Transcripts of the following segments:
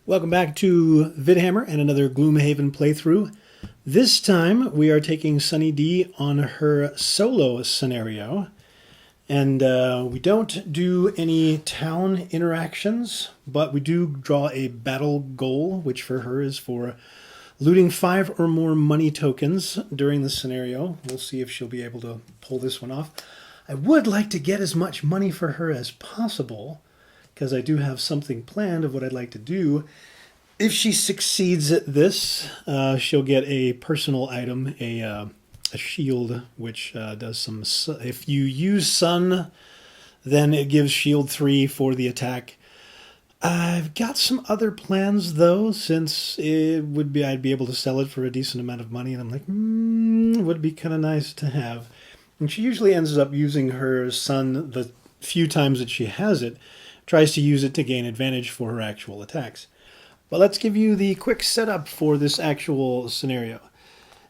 Welcome back to Vidhammer and another Gloomhaven playthrough. This time we are taking Sunny D on her solo scenario. And we don't do any town interactions, but we do draw a battle goal, which for her is for looting 5 or more money tokens during the scenario. We'll see if she'll be able to pull this one off. I would like to get as much money for her as possible, because I do have something planned of what I'd like to do. If she succeeds at this, she'll get a personal item, a shield, which does some... If you use Sun, then it gives shield 3 for the attack. I've got some other plans, though, since I'd be able to sell it for a decent amount of money, and I'm like, it would be kind of nice to have. And she usually ends up using her Sun the few times that she has it, tries to use it to gain advantage for her actual attacks. But let's give you the quick setup for this actual scenario.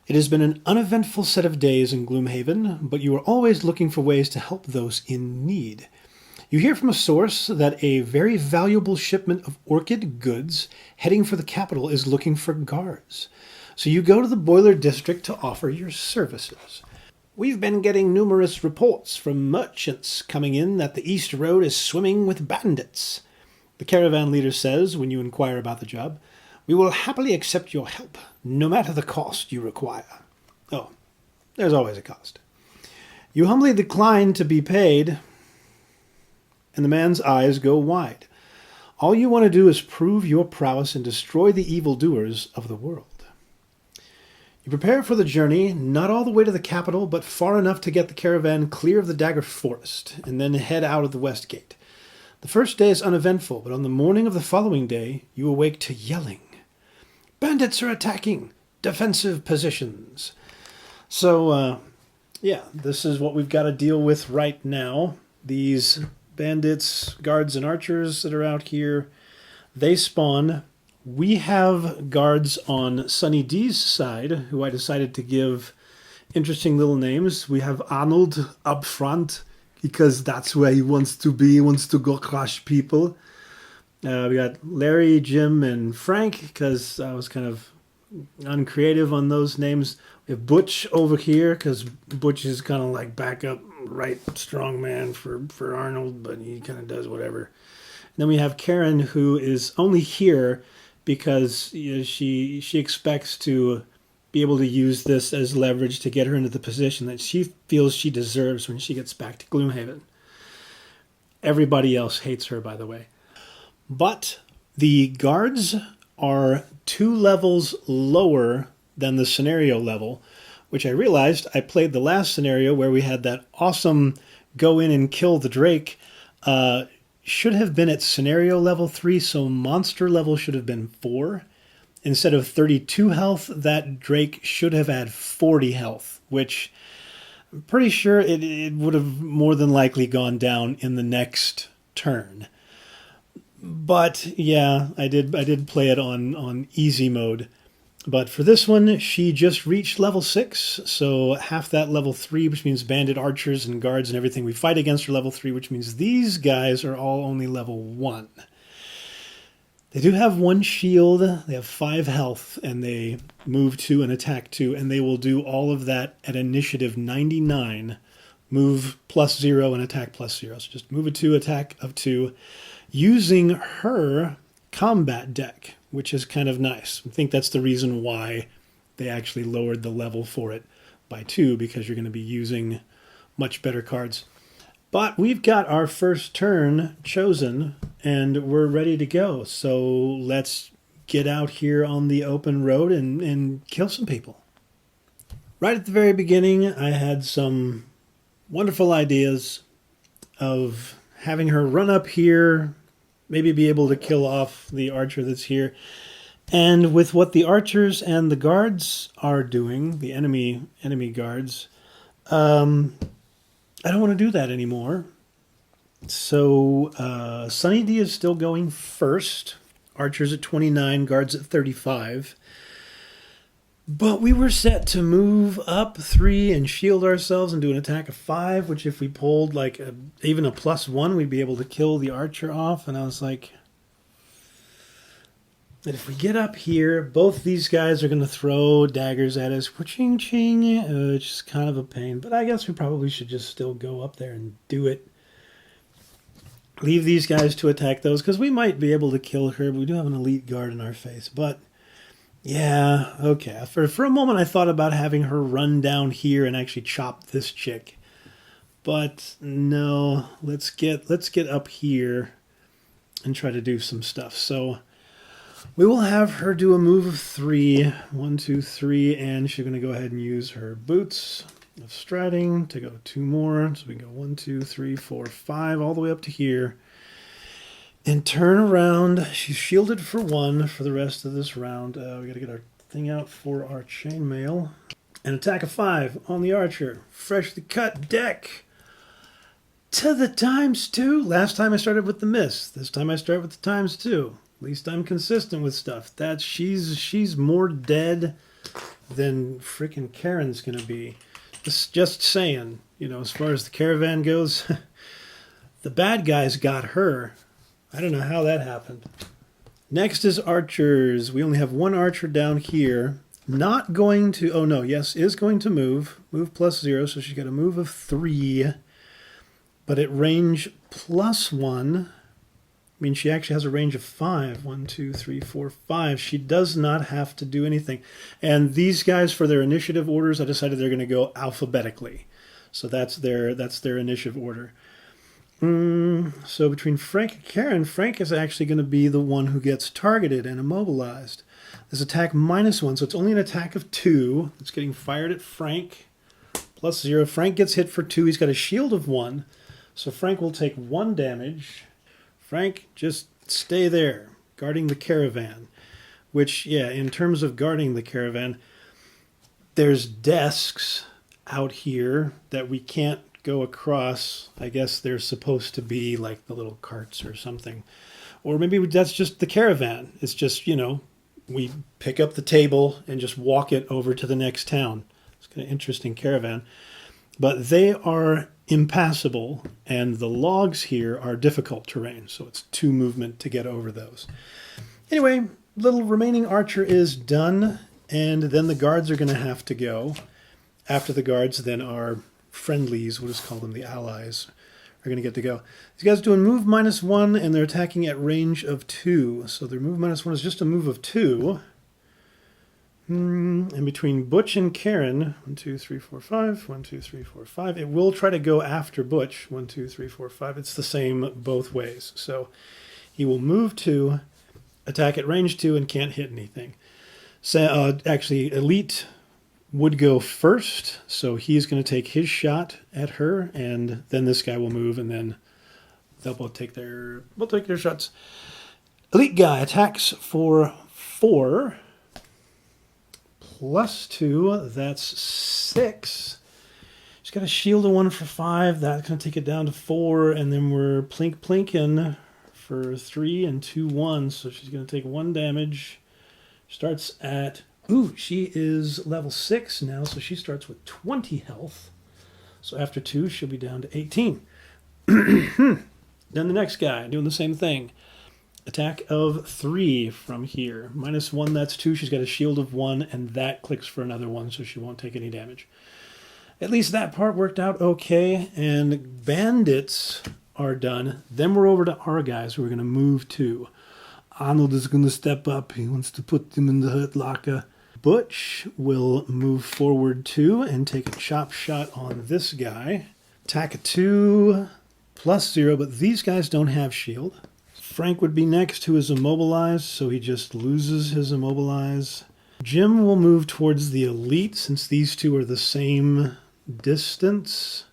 It has been an uneventful set of days in Gloomhaven, but you are always looking for ways to help those in need. You hear from a source that a very valuable shipment of orchid goods heading for the capital is looking for guards. So you go to the Boiler District to offer your services. We've been getting numerous reports from merchants coming in that the East Road is swimming with bandits. The caravan leader says, when you inquire about the job, "We will happily accept your help, no matter the cost you require." Oh, there's always a cost. You humbly decline to be paid, and the man's eyes go wide. All you want to do is prove your prowess and destroy the evildoers of the world. You prepare for the journey, not all the way to the capital, but far enough to get the caravan clear of the Dagger Forest, and then head out of the west gate. The first day is uneventful, but on the morning of the following day, you awake to yelling. Bandits are attacking! Defensive positions! So, yeah, this is what we've got to deal with right now. These bandits, guards, and archers that are out here, they spawn. We have guards on Sunny D's side, who I decided to give interesting little names. We have Arnold up front, because that's where he wants to be. He wants to go crush people. We got Larry, Jim, and Frank, because I was kind of uncreative on those names. We have Butch over here, because Butch is kind of like backup right strong man for Arnold, but he kind of does whatever. And then we have Karen, who is only here because she expects to be able to use this as leverage to get her into the position that she feels she deserves when she gets back to Gloomhaven. Everybody else hates her, by the way. But the guards are 2 levels lower than the scenario level, which I realized I played the last scenario where we had that awesome go in and kill the Drake. Should have been at scenario level 3, so monster level should have been 4. Instead of 32 health, that Drake should have had 40 health, which I'm pretty sure it would have more than likely gone down in the next turn. But yeah, I did play it on easy mode. But for this one, she just reached level 6, so half that level 3, which means bandit archers and guards and everything we fight against are level 3, which means these guys are all only level 1. They do have 1 shield, they have 5 health, and they move 2 and attack 2, and they will do all of that at initiative 99, move +0 and attack +0. So just move a 2, attack of 2, using her combat deck, which is kind of nice. I think that's the reason why they actually lowered the level for it by 2, because you're going to be using much better cards. But we've got our first turn chosen, and we're ready to go. So let's get out here on the open road and kill some people. Right at the very beginning, I had some wonderful ideas of having her run up here, maybe be able to kill off the archer that's here. And with what the archers and the guards are doing, the enemy guards, I don't want to do that anymore. So Sunny D is still going first. Archers at 29, guards at 35. But we were set to move up 3 and shield ourselves and do an attack of 5, which if we pulled like even a +1, we'd be able to kill the archer off. And I was like, that if we get up here, both these guys are going to throw daggers at us. Ching ching. It's just kind of a pain. But I guess we probably should just still go up there and do it. Leave these guys to attack those, because we might be able to kill her. But we do have an elite guard in our face. But, yeah, okay. For a moment, I thought about having her run down here and actually chop this chick. But, no. Let's get up here and try to do some stuff. So we will have her do a move of 3. 1, 2, 3, and she's going to go ahead and use her boots of striding to go 2 more. So we can go 1, 2, 3, 4, 5, all the way up to here. And turn around. She's shielded for 1 for the rest of this round. We got to get our thing out for our chainmail. An attack of 5 on the archer. Freshly cut deck. To the ×2. Last time I started with the miss. This time I start with the ×2. At least I'm consistent with stuff. She's more dead than freaking Karen's gonna be. Just saying, you know, as far as the caravan goes, the bad guys got her. I don't know how that happened. Next is archers. We only have 1 archer down here. Not going to, oh no, yes, is going to move. Move +0, so she's got a move of 3. But at range +1, I mean, she actually has a range of 5. 1, 2, 3, 4, 5. She does not have to do anything. And these guys, for their initiative orders, I decided they're going to go alphabetically. So that's their initiative order. So between Frank and Karen, Frank is actually going to be the one who gets targeted and immobilized. This attack -1, so it's only an attack of 2. It's getting fired at Frank. +0. Frank gets hit for 2. He's got a shield of 1. So Frank will take 1 damage. Frank, just stay there, guarding the caravan. Which, yeah, in terms of guarding the caravan, there's desks out here that we can't go across. I guess they're supposed to be like the little carts or something. Or maybe that's just the caravan. It's just, you know, we pick up the table and just walk it over to the next town. It's kind of interesting caravan. But they are impassable, and the logs here are difficult terrain, so it's 2 movement to get over those. Anyway, little remaining archer is done, and then the guards are going to have to go. After the guards, then our friendlies, we'll just call them the allies, are going to get to go. These guys are doing move -1, and they're attacking at range of 2. So their move -1 is just a move of 2. And between Butch and Karen, 1, 2, 3, 4, 5, 1, 2, 3, 4, 5. It will try to go after Butch, 1, 2, 3, 4, 5. It's the same both ways. So he will move 2, attack at range 2, and can't hit anything. So, actually, Elite would go first, so he's going to take his shot at her, and then this guy will move, and then they'll both take their shots. Elite guy attacks for 4. +2, that's 6. She's got a shield of 1 for 5. That's going to take it down to 4. And then we're plinking for 3 and 2 1s. So she's going to take 1 damage. Starts at, she is level 6 now. So she starts with 20 health. So after 2, she'll be down to 18. Then the next guy doing the same thing. Attack of 3 from here. -1, that's 2. She's got a shield of 1, and that clicks for another 1, so she won't take any damage. At least that part worked out okay, and bandits are done. Then we're over to our guys who are going to move to. Arnold is going to step up. He wants to put them in the hurt locker. Butch will move forward 2 and take a chop shot on this guy. Attack of 2, +0, but these guys don't have shield. Frank would be next, who is immobilized, so he just loses his immobilize. Jim will move towards the elite, since these two are the same distance.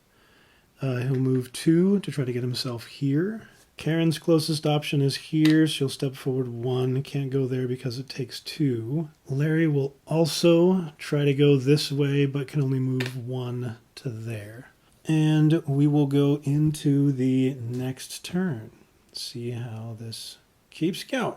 He'll move 2 to try to get himself here. Karen's closest option is here. She'll step forward 1. Can't go there because it takes 2. Larry will also try to go this way, but can only move 1 to there. And we will go into the next turn. See how this keeps going.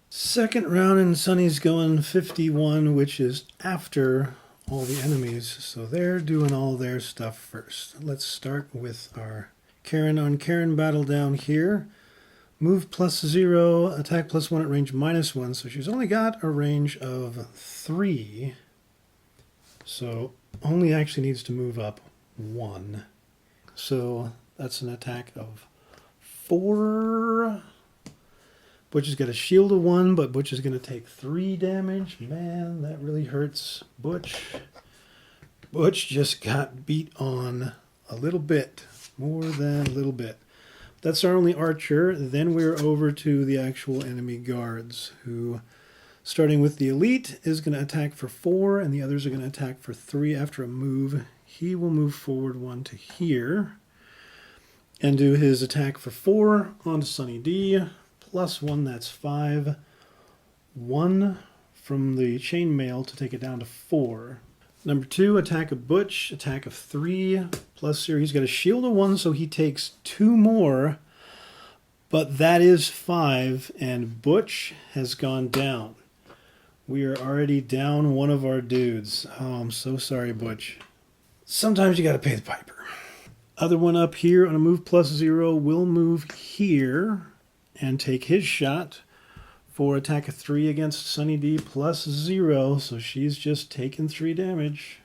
Second round, and Sunny's going 51, which is after all the enemies. So they're doing all their stuff first. Let's start with our Karen on Karen battle down here. Move +0, attack +1 at range -1. So she's only got a range of 3. So only actually needs to move up 1. So that's an attack of 4. Butch has got a shield of 1, but Butch is going to take 3 damage. Man, that really hurts Butch. Butch just got beat on a little bit. More than a little bit. That's our only archer. Then we're over to the actual enemy guards, who, starting with the elite, is going to attack for 4, and the others are going to attack for 3 after a move. He will move forward 1 to here, and do his attack for 4 onto Sunny D. +1, that's 5. 1 from the chainmail to take it down to 4. Number 2, attack of Butch, attack of 3, +0. He's got a shield of 1, so he takes 2 more, but that is 5, and Butch has gone down. We are already down one of our dudes. Oh, I'm so sorry, Butch. Sometimes you got to pay the piper. Other one up here on a move +0 will move here and take his shot for attack of 3 against Sunny D +0, so she's just taking 3 damage.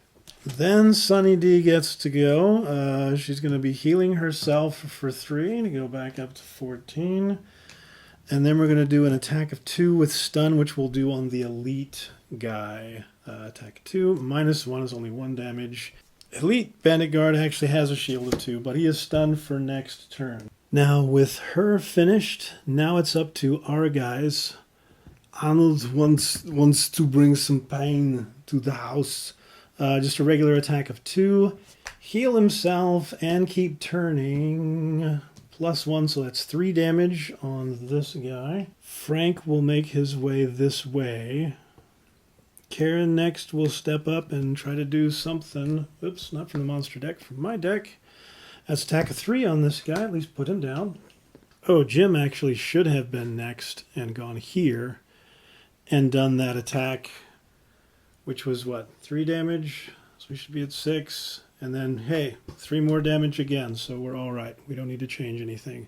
Then Sunny D gets to go. She's going to be healing herself for 3 to go back up to 14. And then we're going to do an attack of 2 with stun, which we'll do on the elite guy. Attack of 2, -1 is only 1 damage. Elite Bandit Guard actually has a shield of 2, but he is stunned for next turn. Now, with her finished, now it's up to our guys. Arnold wants to bring some pain to the house. Just a regular attack of 2. Heal himself and keep turning. +1, so that's 3 damage on this guy. Frank will make his way this way. Karen next will step up and try to do something. Oops, not from the monster deck, from my deck. That's attack of 3 on this guy, at least put him down. Oh, Jim actually should have been next and gone here and done that attack, which was what, 3 damage? So we should be at 6. And then, hey, 3 more damage again, so we're all right. We don't need to change anything.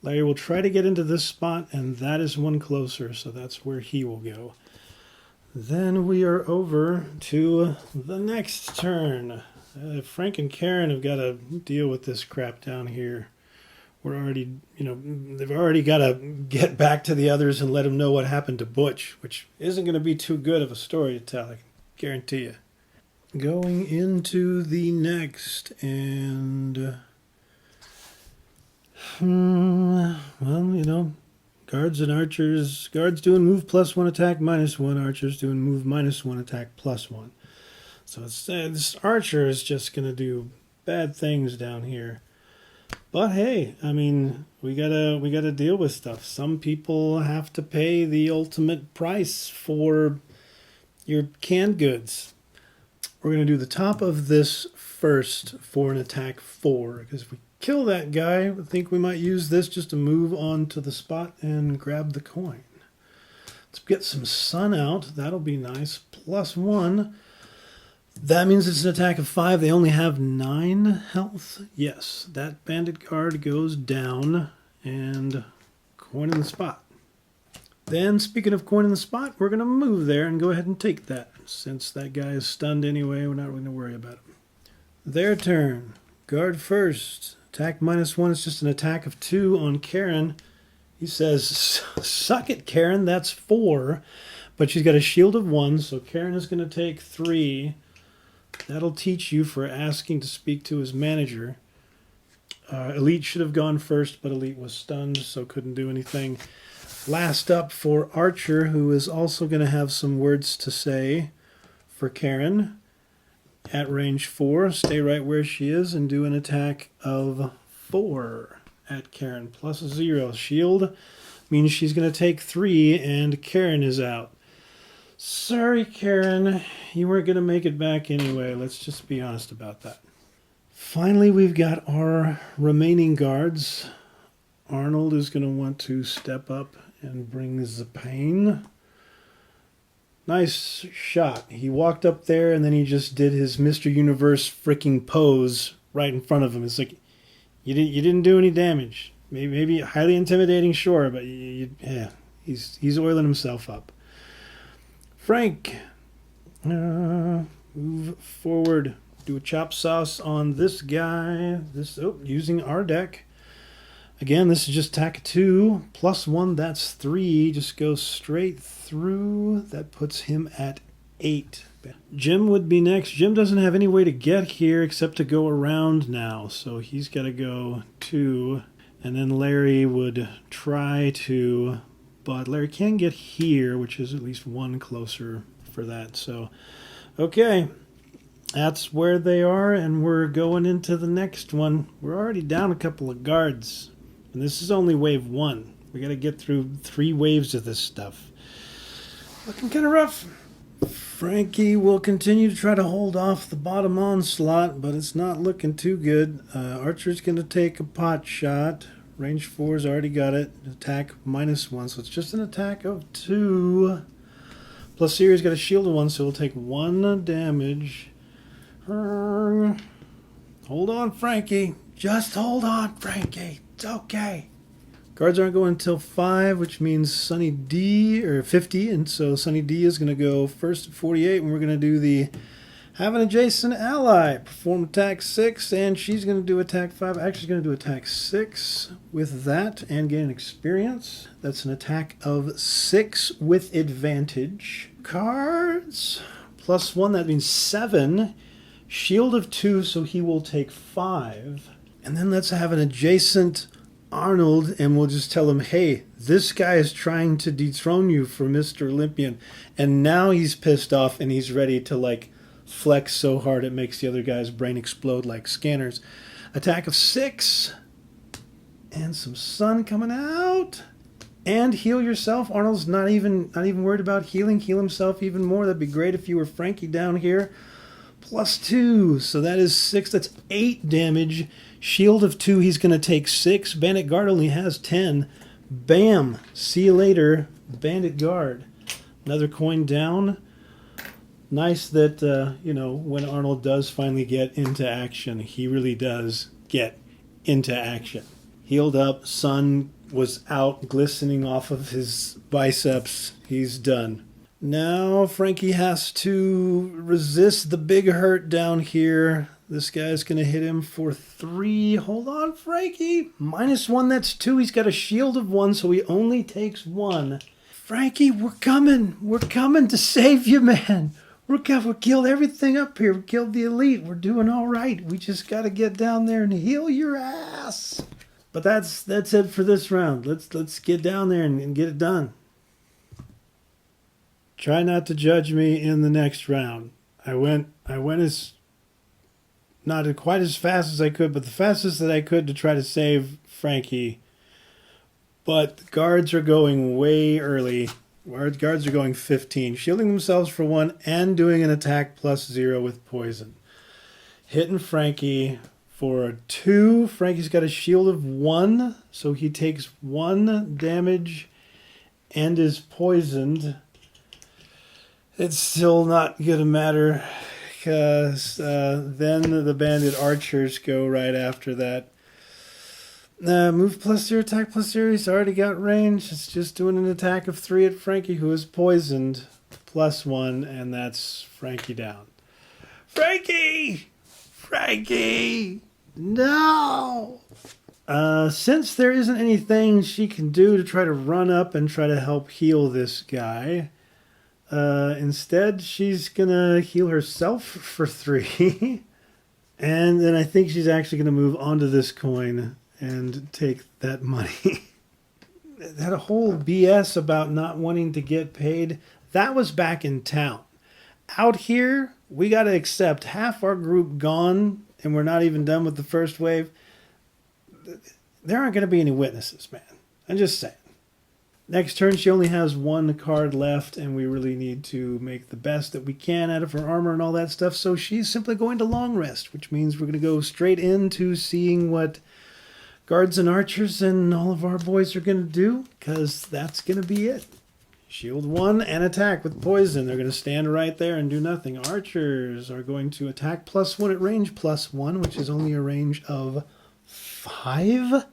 Larry will try to get into this spot, and that is one closer, so that's where he will go. Then we are over to the next turn. Frank and Karen have got to deal with this crap down here. We're already, they've already got to get back to the others and let them know what happened to Butch, which isn't going to be too good of a story to tell, I can guarantee you. Going into the next, and, guards and archers. Guards doing move +1 attack -1. Archers doing move -1 attack +1. So this archer is just going to do bad things down here. But hey, I mean, we gotta deal with stuff. Some people have to pay the ultimate price for your canned goods. We're going to do the top of this first for an attack 4, because if we kill that guy, I think we might use this just to move on to the spot and grab the coin. Let's get some sun out. That'll be nice. +1. That means it's an attack of 5. They only have 9 health. Yes, that bandit guard goes down, and coin in the spot. Then, speaking of coin in the spot, we're going to move there and go ahead and take that. Since that guy is stunned anyway, we're not going to worry about it. Their turn. Guard first. Attack -1 is just an attack of 2 on Karen. He says, suck it, Karen, that's 4. But she's got a shield of 1, so Karen is going to take 3. That'll teach you for asking to speak to his manager. Elite should have gone first, but Elite was stunned, so couldn't do anything. Last up for Archer, who is also going to have some words to say for Karen. At range 4, stay right where she is and do an attack of 4 at Karen. +0. Shield means she's going to take 3, and Karen is out. Sorry, Karen. You weren't going to make it back anyway. Let's just be honest about that. Finally, we've got our remaining guards. Arnold is going to want to step up and bring the pain. Nice shot. He walked up there and then he just did his Mr. Universe freaking pose right in front of him. It's like, you didn't do any damage. maybe highly intimidating, sure, but yeah, he's oiling himself up. Frank, move forward. Do a chop sauce on this guy. Using our deck. Again, this is just attack 2. +1, that's 3. Just go straight through. That puts him at 8. Jim would be next. Jim doesn't have any way to get here except to go around now. So he's got to go 2. And then Larry would try to... But Larry can get here, which is at least 1 closer for that. So, okay. That's where they are, and we're going into the next one. We're already down a couple of guards. And this is only wave 1. We got to get through 3 waves of this stuff. Looking kind of rough. Frankie will continue to try to hold off the bottom onslaught, but it's not looking too good. Archer's going to take a pot shot. Range 4's already got it. Attack -1, so it's just an attack of 2. Plus Siri's got a shield of 1, so he'll take 1 damage. Hold on, Frankie. Just hold on, Frankie. It's okay. Guards aren't going until 5, which means Sunny D, or 50, and so Sunny D is going to go first at 48, and we're going to do the have an adjacent ally. Perform attack 6, and she's going to do attack 5. Actually, she's going to do attack 6 with that and gain an experience. That's an attack of 6 with advantage. Cards. +1, that means 7. Shield of 2, so he will take 5. And then let's have an adjacent Arnold, and we'll just tell him, hey, this guy is trying to dethrone you for Mr. Olympian. And now he's pissed off, and he's ready to, like, flex so hard it makes the other guy's brain explode like scanners. Attack of 6. And some sun coming out. And heal yourself. Arnold's not even worried about healing. Heal himself even more. That'd be great if you were Frankie down here. +2, so that is 6. That's 8 damage. Shield of 2, he's going to take 6. Bandit Guard only has 10. Bam! See you later, Bandit Guard. Another coin down. Nice that, when Arnold does finally get into action, he really does get into action. Healed up, sun was out, glistening off of his biceps. He's done. Now Frankie has to resist the big hurt down here. This guy's going to hit him for 3. Hold on, Frankie. -1, that's 2. He's got a shield of 1, so he only takes 1. Frankie, we're coming. We're coming to save you, man. We killed everything up here. We killed the elite. We're doing all right. We just got to get down there and heal your ass. But that's it for this round. Let's get down there and get it done. Try not to judge me in the next round. I went as not quite as fast as I could, but the fastest that I could to try to save Frankie. But the guards are going way early. Guards are going 15, shielding themselves for 1 and doing an attack +0 with poison. Hitting Frankie for 2. Frankie's got a shield of 1, so he takes 1 damage and is poisoned. It's still not going to matter because then the bandit archers go right after that. Move +0, attack +0. He's already got range. It's just doing an attack of 3 at Frankie, who is poisoned. +1, and that's Frankie down. Frankie! Frankie! No! Since there isn't anything she can do to try to run up and try to help heal this guy, instead she's gonna heal herself for 3. And then I think she's actually gonna move onto this coin and take that money. That whole BS about not wanting to get paid, that was back in town. Out here, we got to accept half our group gone, and we're not even done with the first wave. There aren't going to be any witnesses, man. I'm just saying. Next turn, she only has 1 card left, and we really need to make the best that we can out of her armor and all that stuff, so she's simply going to long rest, which means we're going to go straight into seeing what guards and archers and all of our boys are going to do, because that's going to be it. Shield 1 and attack with poison. They're going to stand right there and do nothing. Archers are going to attack +1 at range +1, which is only a range of 5.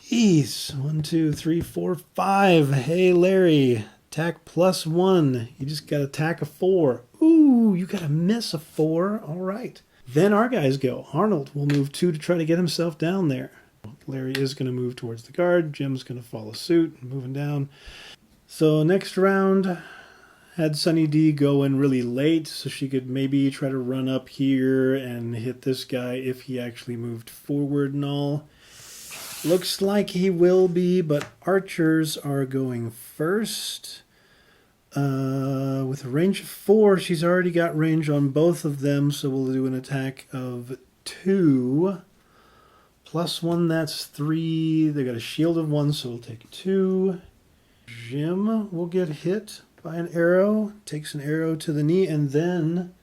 Jeez. 1, 2, 3, 4, 5. Hey, Larry. Attack +1. You just got to attack a 4. Ooh, you got to miss a 4. All right. Then our guys go. Arnold will move 2 to try to get himself down there. Larry is going to move towards the guard. Jim's going to follow suit, moving down. So next round, had Sunny D go in really late so she could maybe try to run up here and hit this guy if he actually moved forward and all. Looks like he will be, but archers are going first. With a range of 4, she's already got range on both of them, so we'll do an attack of 2. +1, that's 3. They got a shield of 1, so we'll take 2. Jim will get hit by an arrow, takes an arrow to the knee, and then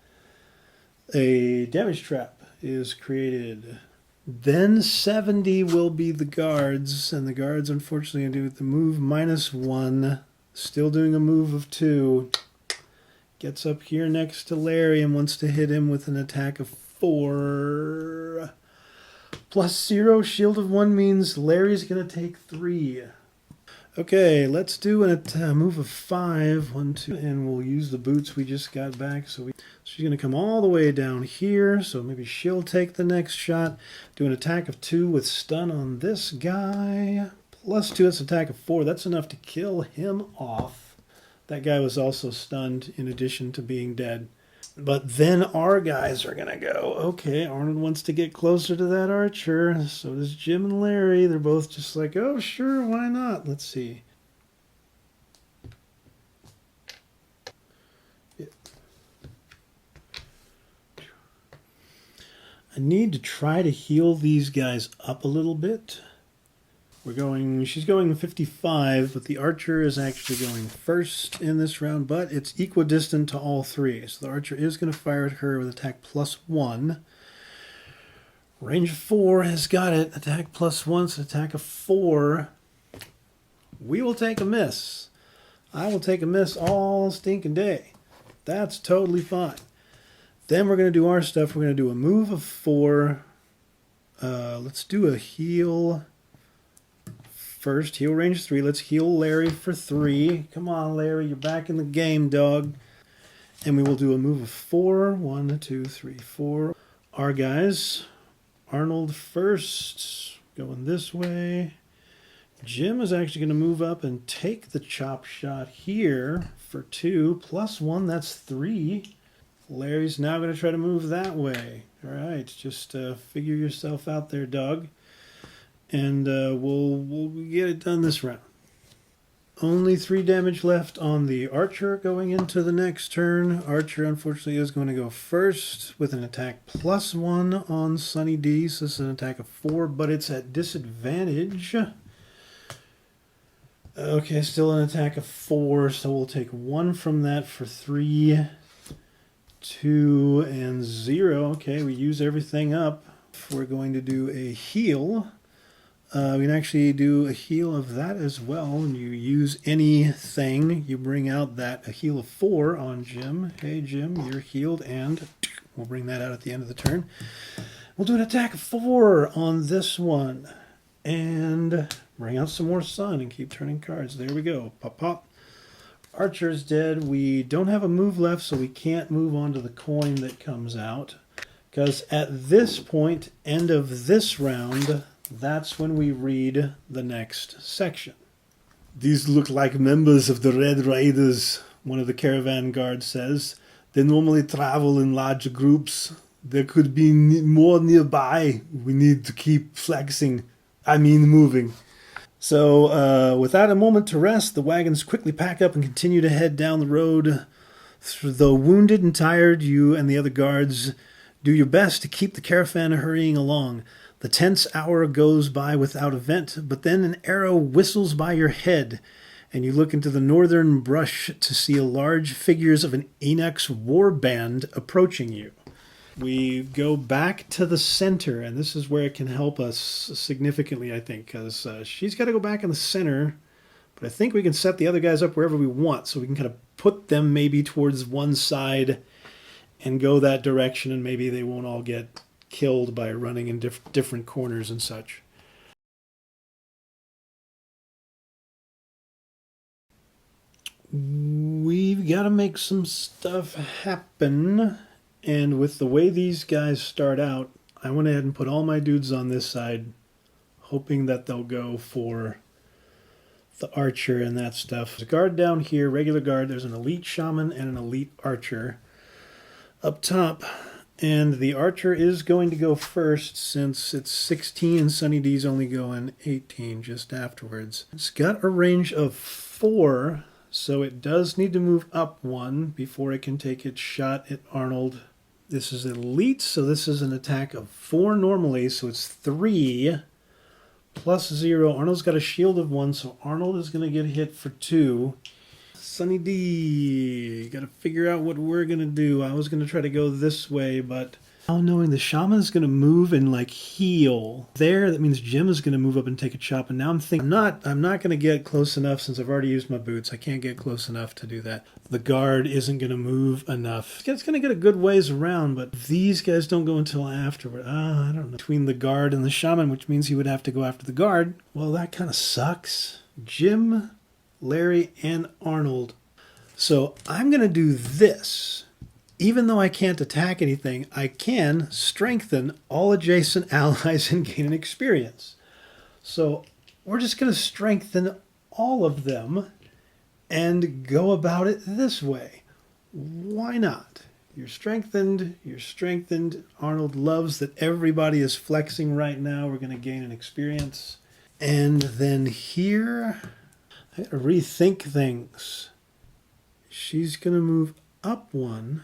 a damage trap is created. Then 70 will be the guards, and the guards unfortunately do the move -1, still doing a move of 2. Gets up here next to Larry and wants to hit him with an attack of 4. +0, shield of 1 means Larry's going to take 3. Okay, let's do a move of 5. 1, 2, and we'll use the boots we just got back. So she's going to come all the way down here, so maybe she'll take the next shot. Do an attack of 2 with stun on this guy. +2, that's an attack of 4. That's enough to kill him off. That guy was also stunned in addition to being dead. But then our guys are going to go. Okay, Arnold wants to get closer to that archer. So does Jim and Larry. They're both just like, oh, sure, why not? Let's see. Yeah. I need to try to heal these guys up a little bit. She's going 55, but the archer is actually going first in this round, but it's equidistant to all 3. So the archer is going to fire at her with attack +1. Range of 4 has got it. Attack +1, so attack of 4. We will take a miss. I will take a miss all stinking day. That's totally fine. Then we're going to do our stuff. We're going to do a move of 4. Let's do a heal. First, heal range 3. Let's heal Larry for 3. Come on, Larry. You're back in the game, dog. And we will do a move of 4. 1, 2, 3, 4. Our guys. Arnold first. Going this way. Jim is actually going to move up and take the chop shot here for 2. +1, that's 3. Larry's now going to try to move that way. All right, just figure yourself out there, dog. And we'll get it done this round. Only 3 damage left on the archer going into the next turn. Archer, unfortunately, is going to go first with an attack +1 on Sunny D. So this is an attack of 4, but it's at disadvantage. Okay, still an attack of 4, so we'll take 1 from that for 3, 2, and 0. Okay, we use everything up. We're going to do a heal. We can actually do a heal of that as well. When you use anything, you bring out a heal of 4 on Jim. Hey, Jim, you're healed, and we'll bring that out at the end of the turn. We'll do an attack of 4 on this one. And bring out some more sun and keep turning cards. There we go. Pop, pop. Archer's dead. We don't have a move left, so we can't move on to the coin that comes out. Because at this point, end of this round, that's when we read the next section. These look like members of the Red Raiders, one of the caravan guards says. They normally travel in large groups. There could be more nearby. We need to keep moving. So, without a moment to rest, the wagons quickly pack up and continue to head down the road. Though wounded and tired, you and the other guards do your best to keep the caravan hurrying along. The tense hour goes by without event, but then an arrow whistles by your head, and you look into the northern brush to see large figures of an Enoch's war band approaching you. We go back to the center, and this is where it can help us significantly, I think, because she's got to go back in the center, but I think we can set the other guys up wherever we want, so we can kind of put them maybe towards one side and go that direction, and maybe they won't all get killed by running in different corners and such. We've got to make some stuff happen. And with the way these guys start out, I went ahead and put all my dudes on this side, hoping that they'll go for the archer and that stuff. There's a guard down here, regular guard. There's an elite shaman and an elite archer up top. And the archer is going to go first since it's 16 and Sunny D's only going 18 just afterwards. It's got a range of 4, so it does need to move up 1 before it can take its shot at Arnold. This is elite, so this is an attack of 4 normally, so it's 3 plus 0. Arnold's got a shield of 1, so Arnold is going to get hit for 2. Sunny D, got to figure out what we're going to do. I was going to try to go this way, but now knowing the shaman's going to move and like heal there, that means Jim is going to move up and take a chop. And now I'm thinking I'm not going to get close enough since I've already used my boots. I can't get close enough to do that. The guard isn't going to move enough. It's going to get a good ways around, but these guys don't go until afterward. I don't know. Between the guard and the shaman, which means he would have to go after the guard. Well, that kind of sucks. Jim, Larry, and Arnold. So I'm going to do this. Even though I can't attack anything, I can strengthen all adjacent allies and gain an experience. So we're just going to strengthen all of them and go about it this way. Why not? You're strengthened. You're strengthened. Arnold loves that everybody is flexing right now. We're going to gain an experience. And then here, I got to rethink things. She's going to move up 1.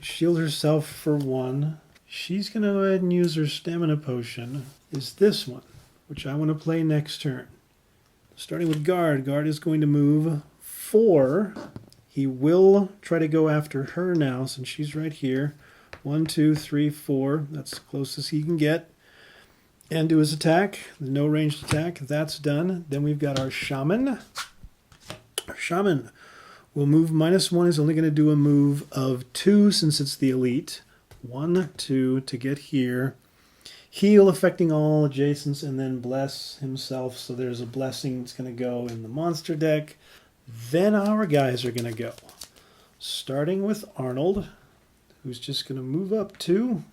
Shield herself for 1. She's going to go ahead and use her stamina potion. Is this one, which I want to play next turn. Starting with guard. Guard is going to move 4. He will try to go after her now since she's right here. 1, 2, 3, 4. That's the closest he can get. And do his attack. The no ranged attack. That's done. Then we've got our shaman. Our shaman will move -1. Is only going to do a move of 2 since it's the elite. 1, 2 to get here. Heal affecting all adjacents and then bless himself. So there's a blessing that's going to go in the monster deck. Then our guys are going to go. Starting with Arnold, who's just going to move up 2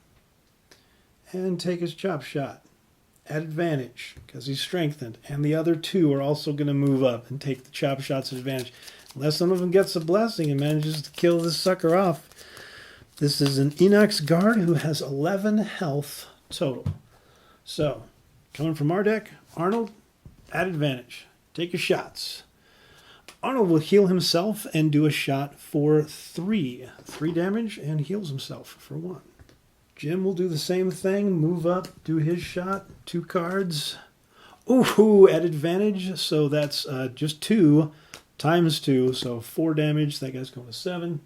and take his chop shot at advantage because he's strengthened. And the other 2 are also going to move up and take the chop shots at advantage. Unless some of them gets a blessing and manages to kill this sucker off. This is an Enox guard who has 11 health total. So, coming from our deck, Arnold, at advantage. Take your shots. Arnold will heal himself and do a shot for 3. 3 damage and heals himself for 1. Jim will do the same thing. Move up, do his shot. 2 cards. Ooh, at advantage. So that's just 2. Times 2, so 4 damage. That guy's going to 7.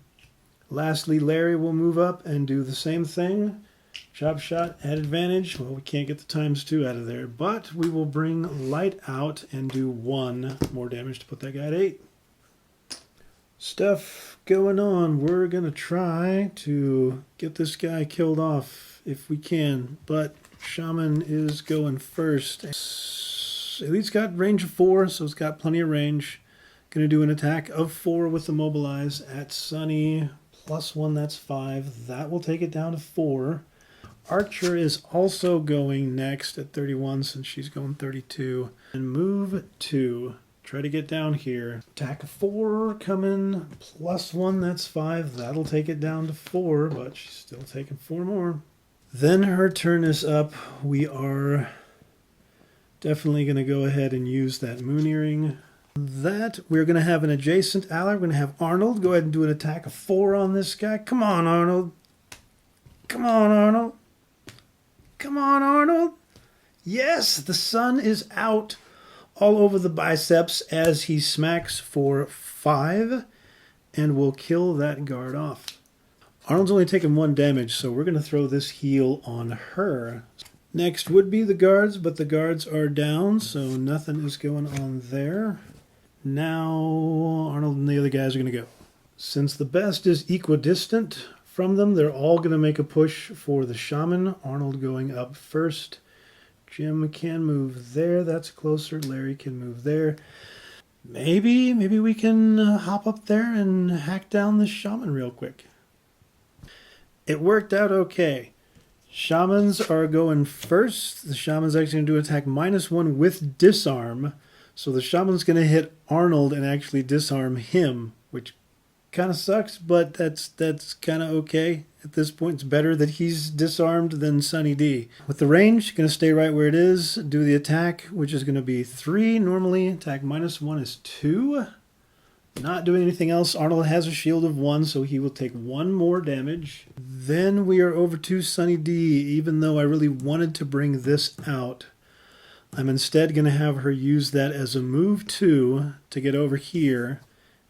Lastly, Larry will move up and do the same thing. Chop shot at advantage. Well, we can't get the times 2 out of there, but we will bring Light out and do 1 more damage to put that guy at 8. Stuff going on. We're going to try to get this guy killed off if we can, but Shaman is going first. Elite's got range of 4, so it's got plenty of range. Going to do an attack of 4 with the Mobilize at Sunny. +1, that's 5. That will take it down to 4. Archer is also going next at 31 since she's going 32. And move 2. Try to get down here. Attack of 4 coming. +1, that's 5. That'll take it down to 4, but she's still taking 4 more. Then her turn is up. We are definitely going to go ahead and use that Moon Earring. That we're going to have an adjacent ally. We're going to have Arnold go ahead and do an attack of 4 on this guy. Come on, Arnold. Come on, Arnold. Come on, Arnold. Yes, the sun is out all over the biceps as he smacks for 5 and will kill that guard off. Arnold's only taken 1 damage, so we're going to throw this heal on her. Next would be the guards, but the guards are down, so nothing is going on there. Now Arnold and the other guys are going to go. Since the best is equidistant from them, they're all going to make a push for the shaman. Arnold going up first. Jim can move there. That's closer. Larry can move there. Maybe we can hop up there and hack down this shaman real quick. It worked out okay. Shamans are going first. The shaman's actually going to do attack -1 with disarm. So the shaman's going to hit Arnold and actually disarm him, which kind of sucks, but that's kind of okay. At this point, it's better that he's disarmed than Sunny D. With the range, going to stay right where it is. Do the attack, which is going to be 3 normally. Attack -1 is 2. Not doing anything else. Arnold has a shield of 1, so he will take 1 more damage. Then we are over to Sunny D, even though I really wanted to bring this out. I'm instead going to have her use that as a move 2 to get over here.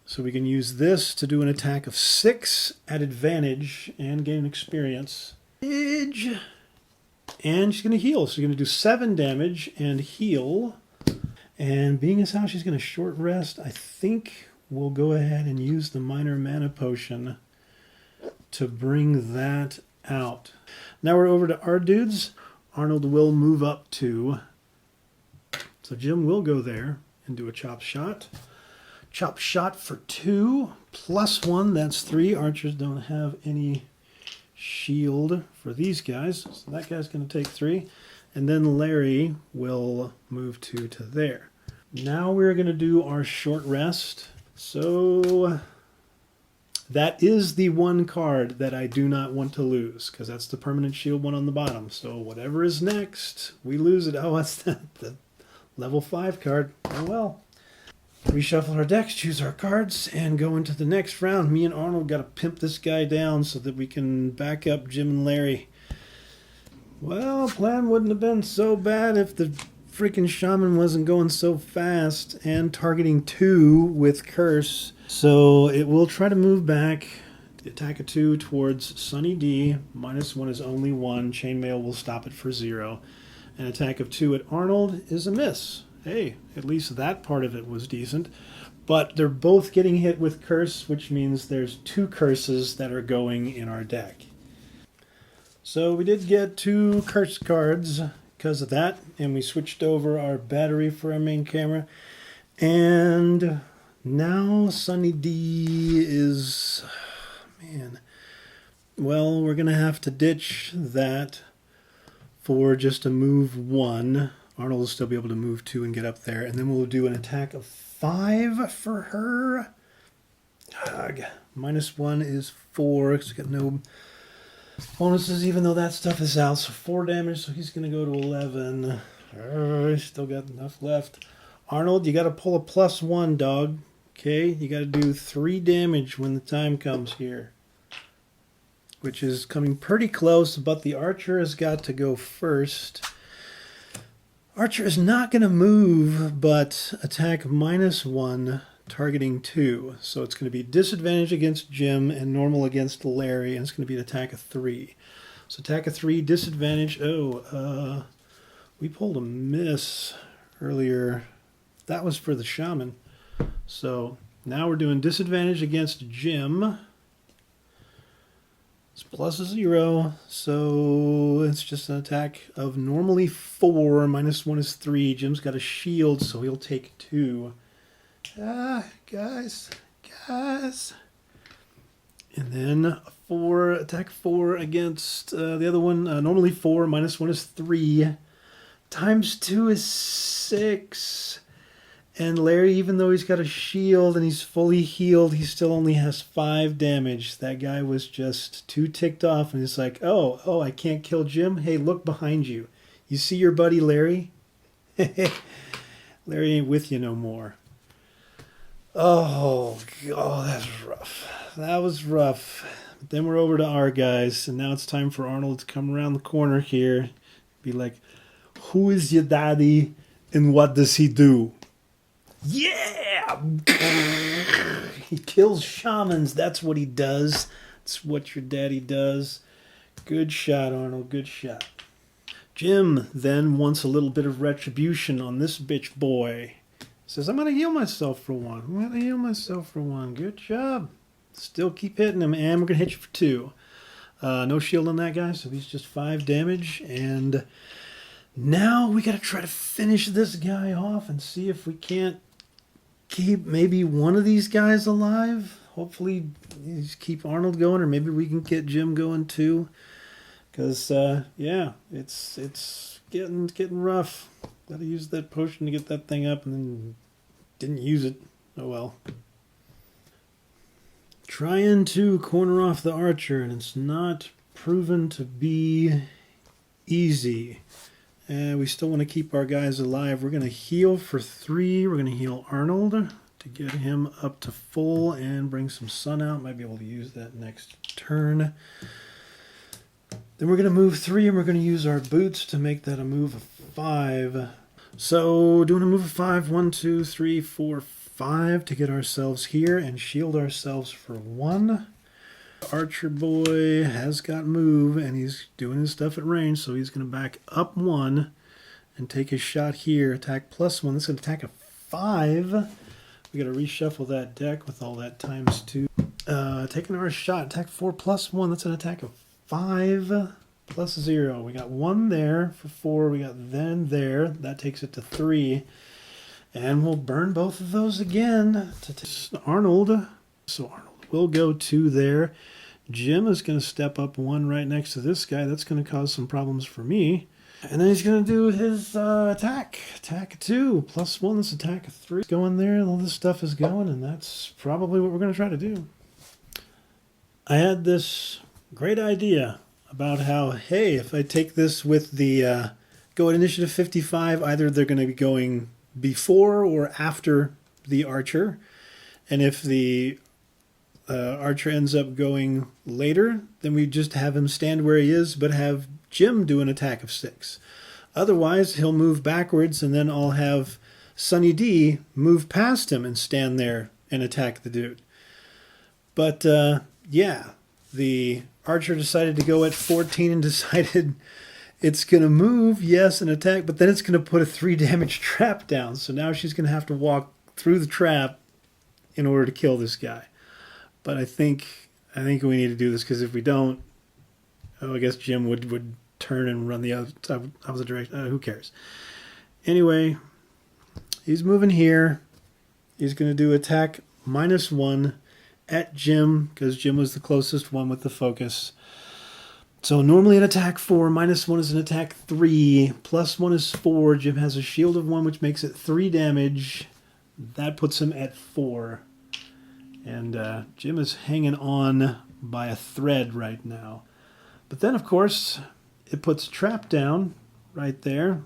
So we can use this to do an attack of 6 at advantage and gain experience. And she's going to heal. So she's going to do 7 damage and heal. And being as how she's going to short rest, I think we'll go ahead and use the minor mana potion to bring that out. Now we're over to our dudes. Arnold will move up to. So Jim will go there and do a chop shot. Chop shot for 2 +1, that's 3. Archers don't have any shield for these guys, so that guy's going to take 3. And then Larry will move 2 to there. Now we're going to do our short rest. So that is the one card that I do not want to lose, because that's the permanent shield one on the bottom. So whatever is next, we lose it. Oh, that's the level 5 card. Oh well. Reshuffle our decks, choose our cards, and go into the next round. Me and Arnold got to pimp this guy down so that we can back up Jim and Larry. Well, plan wouldn't have been so bad if the freaking shaman wasn't going so fast and targeting 2 with curse. So it will try to move back. The attack of 2 towards Sunny D. -1 is only 1. Chainmail will stop it for 0. An attack of 2 at Arnold is a miss. Hey, at least that part of it was decent. But they're both getting hit with curse, which means there's 2 curses that are going in our deck. So we did get 2 curse cards because of that, and we switched over our battery for our main camera. And now Sunny D is... man. Well, we're going to have to ditch that for just a move 1. Arnold will still be able to move 2 and get up there. And then we'll do an attack of 5 for her. Ugh. -1 is 4. She's got no bonuses, even though that stuff is out. So 4 damage, so he's going to go to 11. Still got enough left. Arnold, you got to pull a +1, dog. Okay? You got to do 3 damage when the time comes here, which is coming pretty close, but the archer has got to go first. Archer is not going to move, but attack -1, targeting 2. So it's going to be disadvantage against Jim and normal against Larry, and it's going to be an attack of 3. So attack of 3, disadvantage. Oh, we pulled a miss earlier. That was for the shaman. So now we're doing disadvantage against Jim. It's +0, so it's just an attack of normally 4. -1 is 3. Jim's got a shield, so he'll take 2. Guys. And then a 4, attack 4 against the other one. Normally 4, -1 is 3. Times 2 is 6. And Larry, even though he's got a shield and he's fully healed, he still only has 5 damage. That guy was just too ticked off, and he's like, oh, I can't kill Jim? Hey, look behind you. You see your buddy Larry? Larry ain't with you no more. Oh, that's rough. That was rough. But then we're over to our guys, and now it's time for Arnold to come around the corner here. Be like, who is your daddy, and what does he do? Yeah! He kills shamans. That's what he does. That's what your daddy does. Good shot, Arnold. Good shot. Jim then wants a little bit of retribution on this bitch boy. Says, I'm going to heal myself for 1. Good job. Still keep hitting him, and we're going to hit you for 2. No shield on that guy, so he's just 5 damage. And now we got to try to finish this guy off and see if we can't keep maybe one of these guys alive. Hopefully, just keep Arnold going, or maybe we can get Jim going too. Because yeah, it's getting rough. Got to use that potion to get that thing up, and then didn't use it. Oh well. Trying to corner off the archer, and it's not proven to be easy. And we still want to keep our guys alive. We're going to heal for 3. We're going to heal Arnold to get him up to full and bring some sun out. Might be able to use that next turn. Then we're going to move 3, and we're going to use our boots to make that a move of 5. So doing a move of 5, 1, 2, 3, 4, 5 to get ourselves here and shield ourselves for 1. Archer boy has got move, and he's doing his stuff at range, so he's going to back up 1 and take his shot here. Attack +1. That's going to attack a 5. We got to reshuffle that deck with all that ×2. Taking our shot. Attack 4 +1. That's an attack of 5 +0. We got 1 there for 4. We got then there. That takes it to 3. And we'll burn both of those again to Arnold. So Arnold will go 2 there. Jim is going to step up 1 right next to this guy. That's going to cause some problems for me. And then he's going to do his attack. Attack 2 +1. This attack 3. Going there. All this stuff is going, and that's probably what we're going to try to do. I had this great idea about how, hey, if I take this with the go at initiative 55, either they're going to be going before or after the archer. And if the archer ends up going later, then we just have him stand where he is, but have Jim do an attack of 6. Otherwise, he'll move backwards, and then I'll have Sunny D move past him and stand there and attack the dude. But yeah, the archer decided to go at 14 and decided it's going to move, yes, and attack, but then it's going to put a 3 damage trap down. So now she's going to have to walk through the trap in order to kill this guy. But I think we need to do this, because if we don't, I guess Jim would turn and run the opposite direction. Who cares? Anyway, he's moving here. He's going to do attack -1 at Jim, because Jim was the closest one with the focus. So normally an attack 4, -1 is an attack 3, +1 is 4. Jim has a shield of 1, which makes it 3 damage. That puts him at 4. And Jim is hanging on by a thread right now. But then, of course, it puts trap down right there.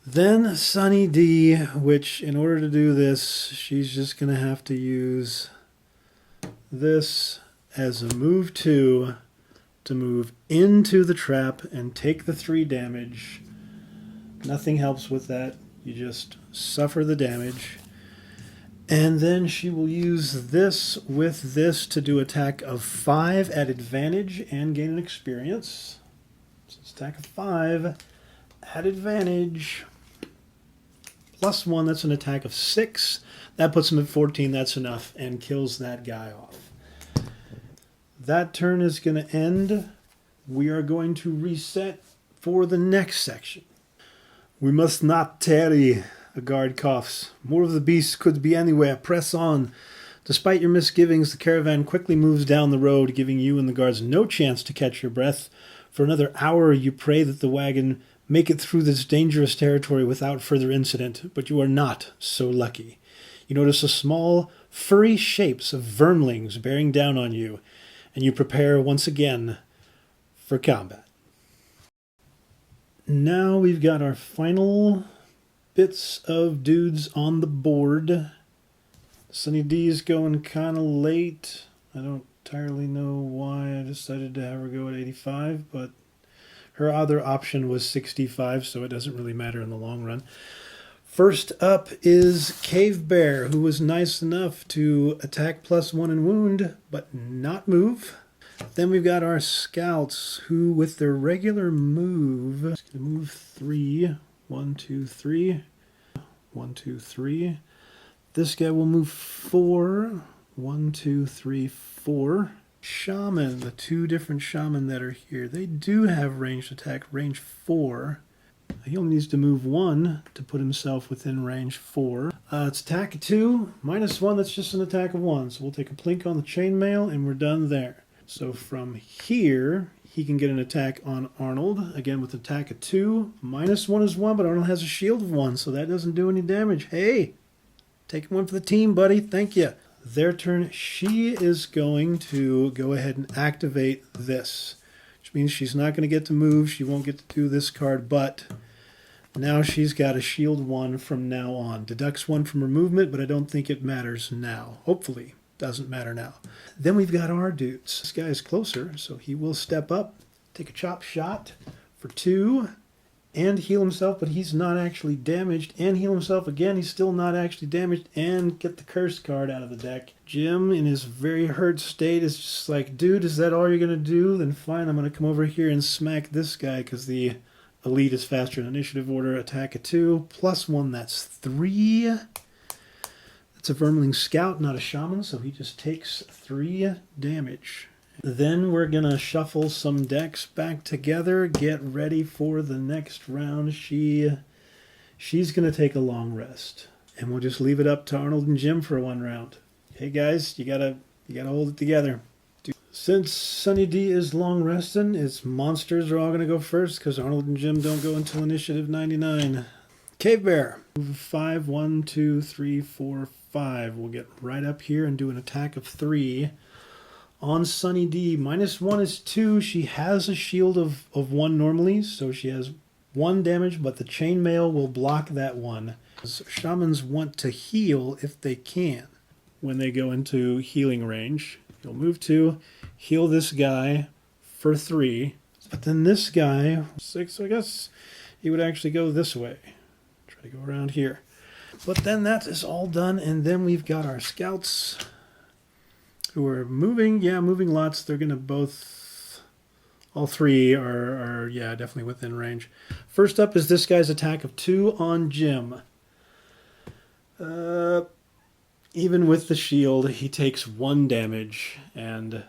Then Sunny D, which in order to do this, she's just going to have to use this as a move 2 to move into the trap and take the 3 damage. Nothing helps with that. You just suffer the damage. And then she will use this with this to do attack of 5 at advantage and gain an experience. So it's attack of 5 at advantage. +1, that's an attack of 6. That puts him at 14, that's enough, and kills that guy off. That turn is going to end. We are going to reset for the next section. We must not tarry. A guard coughs. More of the beasts could be anywhere. Press on. Despite your misgivings, the caravan quickly moves down the road, giving you and the guards no chance to catch your breath. For another hour, you pray that the wagon make it through this dangerous territory without further incident, but you are not so lucky. You notice a small, furry shapes of vermlings bearing down on you, and you prepare once again for combat. Now we've got our final bits of dudes on the board. Sunny D is going kind of late. I don't entirely know why I decided to have her go at 85, but her other option was 65, so it doesn't really matter in the long run. First up is Cave Bear, who was nice enough to attack +1 and wound, but not move. Then we've got our scouts, who with their regular move, move 3, 1, 2, 3. 1, 2, 3. This guy will move 4. 1, 2, 3, 4. Shaman, the 2 different shaman that are here, they do have ranged attack, range 4. He only needs to move 1 to put himself within range 4. It's attack of 2, -1, that's just an attack of 1. So we'll take a plink on the chainmail and we're done there. So from here, he can get an attack on Arnold, again with attack of 2. -1 is 1, but Arnold has a shield of 1, so that doesn't do any damage. Hey, taking one for the team, buddy. Thank you. Their turn. She is going to go ahead and activate this, which means she's not going to get to move. She won't get to do this card, but now she's got a shield 1 from now on. Deducts 1 from her movement, but I don't think it matters now. Hopefully, doesn't matter now. Then we've got our dudes. This guy is closer, so he will step up, take a chop shot for 2, and heal himself, but he's not actually damaged, and heal himself again. He's still not actually damaged, and get the curse card out of the deck. Jim, in his very hurt state, is just like, dude, is that all you're going to do? Then fine, I'm going to come over here and smack this guy, because the elite is faster in initiative order. Attack of 2, +1, that's 3. That's a Vermling Scout, not a Shaman, so he just takes 3 damage. Then we're going to shuffle some decks back together, get ready for the next round. She's going to take a long rest, and we'll just leave it up to Arnold and Jim for 1 round. Hey guys, you gotta hold it together. Since Sunny D is long resting, its monsters are all going to go first because Arnold and Jim don't go until initiative 99. Cave Bear. Move 5, 1, 2, 3, 4, 5. We'll get right up here and do an attack of 3. On Sunny D, -1 is 2. She has a shield of 1 normally, so she has 1 damage, but the chainmail will block that 1. Shamans want to heal if they can. When they go into healing range, you'll move 2, heal this guy for 3, but then this guy, 6, so I guess he would actually go this way. Try to go around here. But then that is all done, and then we've got our scouts who are moving, moving lots. They're going to both, all 3 are definitely within range. First up is this guy's attack of 2 on Jim. Even with the shield, he takes 1 damage, and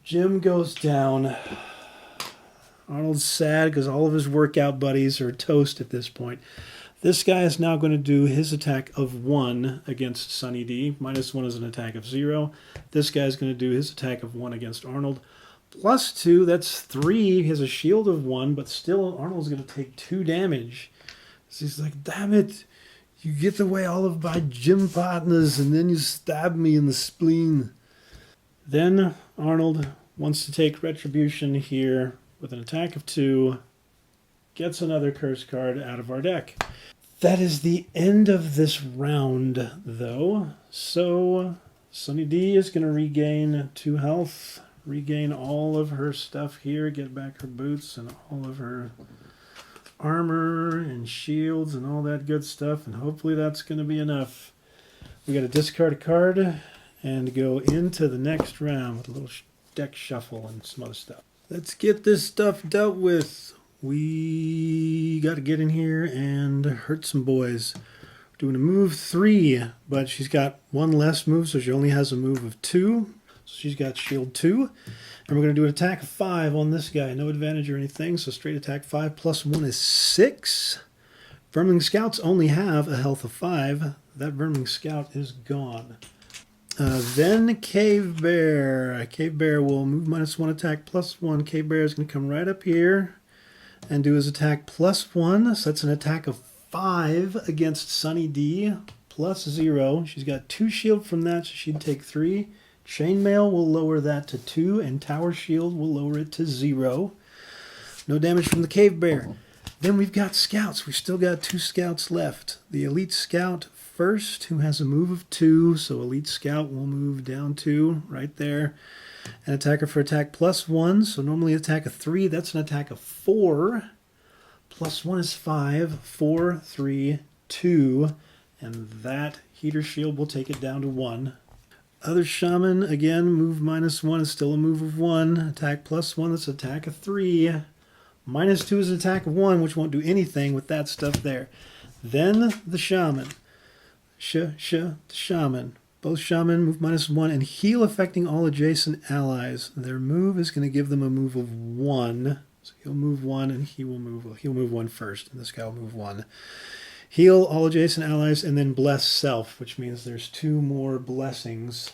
Jim goes down. Arnold's sad because all of his workout buddies are toast at this point. This guy is now going to do his attack of 1 against Sunny D. -1 is an attack of 0. This guy is going to do his attack of 1 against Arnold. +2, that's 3. He has a shield of 1, but still Arnold's going to take 2 damage. So he's like, damn it. You get away all of my gym partners, and then you stab me in the spleen. Then Arnold wants to take Retribution here with an attack of 2. Gets another curse card out of our deck. That is the end of this round, though. So Sunny D is going to regain 2 health, regain all of her stuff here, get back her boots and all of her armor and shields and all that good stuff, and hopefully that's going to be enough. We got to discard a card and go into the next round with a little deck shuffle and some other stuff. Let's get this stuff dealt with. We got to get in here and hurt some boys. We're doing a move 3, but she's got 1 less move, so she only has a move of 2. So she's got shield 2. And we're going to do an attack of 5 on this guy. No advantage or anything, so straight attack 5 +1 is 6. Vermling Scouts only have a health of 5. That Vermling Scout is gone. Then Cave Bear. Cave Bear will move -1 attack +1. Cave Bear is going to come right up here and do his attack +1. So that's an attack of 5 against Sunny D, +0. She's got 2 shield from that, so she'd take 3. Chainmail will lower that to 2, and Tower Shield will lower it to 0. No damage from the Cave Bear. Then we've got Scouts. We've still got 2 Scouts left. The Elite Scout first, who has a move of 2, so Elite Scout will move down 2 right there. An attacker for attack +1, so normally attack of 3, that's an attack of 4. +1 is 5, 4, 3, 2, and that Heater Shield will take it down to 1. Other Shaman, again, move -1 is still a move of 1. Attack +1, that's attack of 3. -2 is an attack of 1, which won't do anything with that stuff there. Then the Shaman. The Shaman. Both Shaman move -1 and heal, affecting all adjacent allies. Their move is going to give them a move of 1. So he'll move one, and he'll move one first, and this guy will move one. Heal all adjacent allies, and then bless self, which means there's 2 more blessings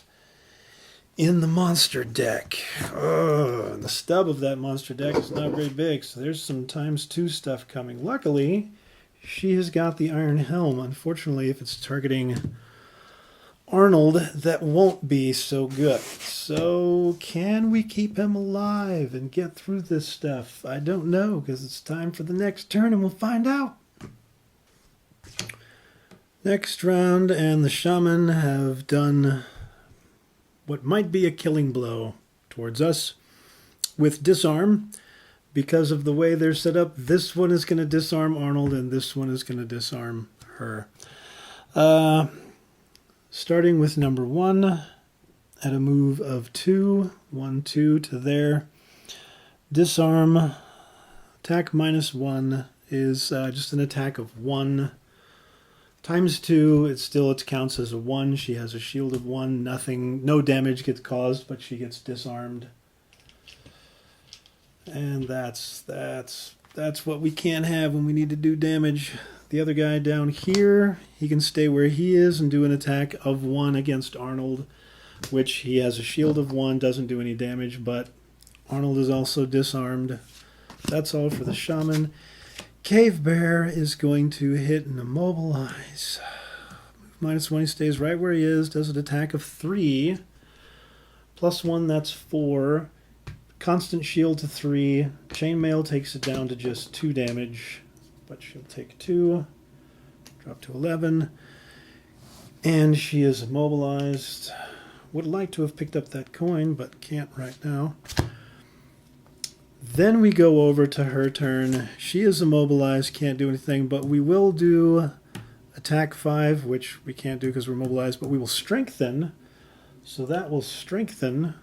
in the monster deck. And the stub of that monster deck is not very big, so there's some ×2 stuff coming. Luckily, she has got the Iron Helm. Unfortunately, if it's targeting Arnold, that won't be so good. So, can we keep him alive and get through this stuff? I don't know, because it's time for the next turn, and we'll find out. Next round, and the Shaman have done what might be a killing blow towards us with disarm. Because of the way they're set up, this one is going to disarm Arnold, and this one is going to disarm her. Starting with number 1, at a move of 2, 1, 2 to there. Disarm, attack -1 is just an attack of 1. ×2, it counts as a 1. She has a shield of 1. No damage gets caused, but she gets disarmed. And that's what we can't have when we need to do damage. The other guy down here, he can stay where he is and do an attack of 1 against Arnold, which he has a shield of 1, doesn't do any damage, but Arnold is also disarmed. That's all for the Shaman. Cave Bear is going to hit and immobilize. -1, he stays right where he is, does an attack of 3. +1, that's 4. Constant shield to 3. Chainmail takes it down to just 2 damage, but she'll take 2. Drop to 11. And she is immobilized. Would like to have picked up that coin, but can't right now. Then we go over to her turn. She is immobilized, can't do anything, but we will do attack 5, which we can't do because we're immobilized, but we will strengthen. So that will strengthen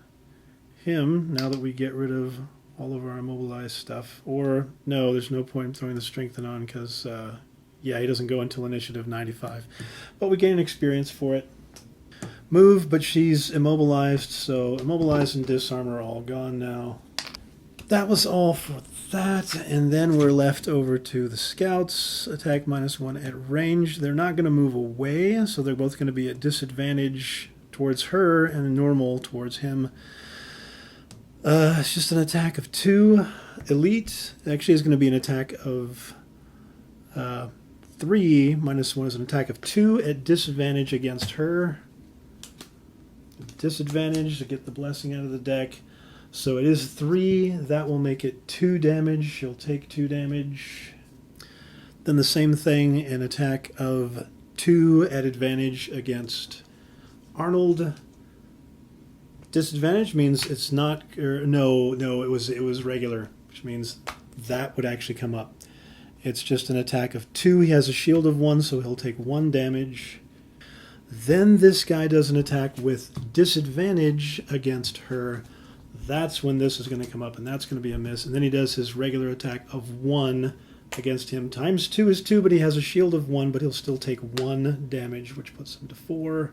him now that we get rid of all of our immobilized stuff. Or, no, there's no point in throwing the strengthen on because, yeah, he doesn't go until initiative 95. But we gain experience for it. Move, but she's immobilized, so immobilized and disarm are all gone now. That was all for that, and then we're left over to the scouts. Attack -1 at range. They're not going to move away, so they're both going to be at disadvantage towards her and normal towards him. It's just an attack of 2. Elite actually is going to be an attack of 3. -1 is an attack of 2 at disadvantage against her. Disadvantage to get the blessing out of the deck. So it is 3. That will make it 2 damage. She'll take 2 damage. Then the same thing, an attack of 2 at advantage against Arnold. Disadvantage means it's not... No, it was regular, which means that would actually come up. It's just an attack of 2. He has a shield of 1, so he'll take 1 damage. Then this guy does an attack with disadvantage against her. That's when this is going to come up, and that's going to be a miss. And then he does his regular attack of 1 against him. ×2 is 2, but he has a shield of 1, but he'll still take 1 damage, which puts him to 4.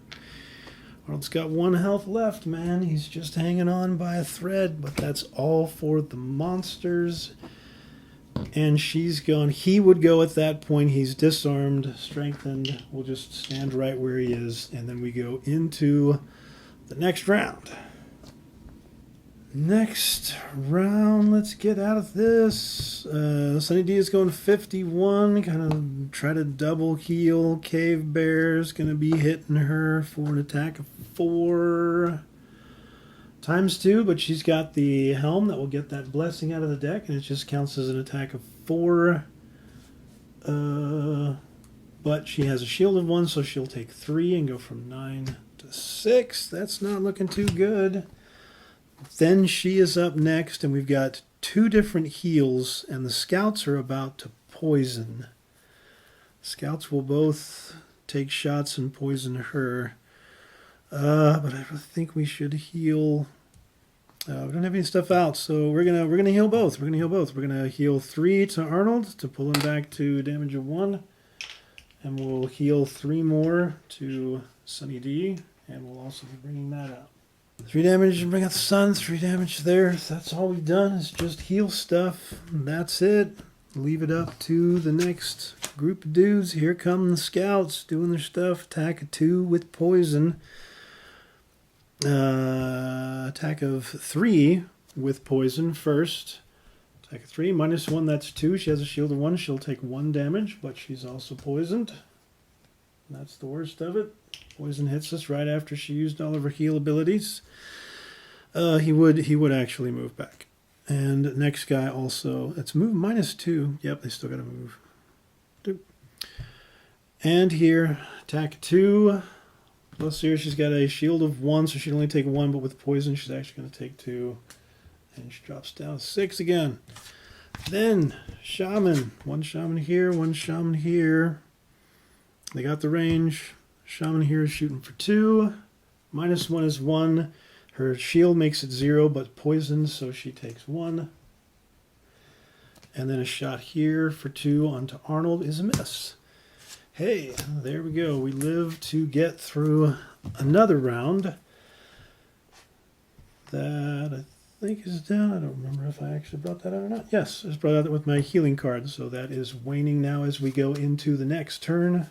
Arnold's got 1 health left, man. He's just hanging on by a thread, but that's all for the monsters. And she's gone. He would go at that point. He's disarmed, strengthened. We'll just stand right where he is, and then we go into the next round. Next round, let's get out of this. Sunny D is going 51, kind of try to double heal. Cave Bear's going to be hitting her for an attack of 4. ×2, but she's got the helm that will get that blessing out of the deck, and it just counts as an attack of 4. But she has a shield of 1, so she'll take 3 and go from 9 to 6. That's not looking too good. Then she is up next, and we've got 2 different heals, and the scouts are about to poison. Scouts will both take shots and poison her. But I think we should heal. We don't have any stuff out, so we're gonna heal both. We're gonna heal 3 to Arnold to pull him back to damage of 1, and we'll heal 3 more to Sunny D, and we'll also be bringing that out. 3 damage and bring out the sun. 3 damage there. That's all we've done is just heal stuff. That's it. Leave it up to the next group of dudes. Here come the scouts doing their stuff. Attack of 2 with poison. Attack of 3 with poison first. Attack of 3, -1, that's 2. She has a shield of 1. She'll take 1 damage, but she's also poisoned. That's the worst of it. Poison hits us right after she used all of her heal abilities. He would actually move back. And next guy also, it's move -2. Yep, they still got to move. And here, attack 2. Plus here, she's got a shield of 1, so she'd only take 1, but with poison, she's actually going to take 2. And she drops down 6 again. Then, shaman. 1 shaman here, 1 shaman here. They got the range. Shaman here is shooting for 2. -1 is 1. Her shield makes it 0, but poison, so she takes 1. And then a shot here for 2 onto Arnold is a miss. Hey, there we go. We live to get through another round. That I think is down. I don't remember if I actually brought that out or not. Yes, I just brought out with my healing card, so that is waning now as we go into the next turn.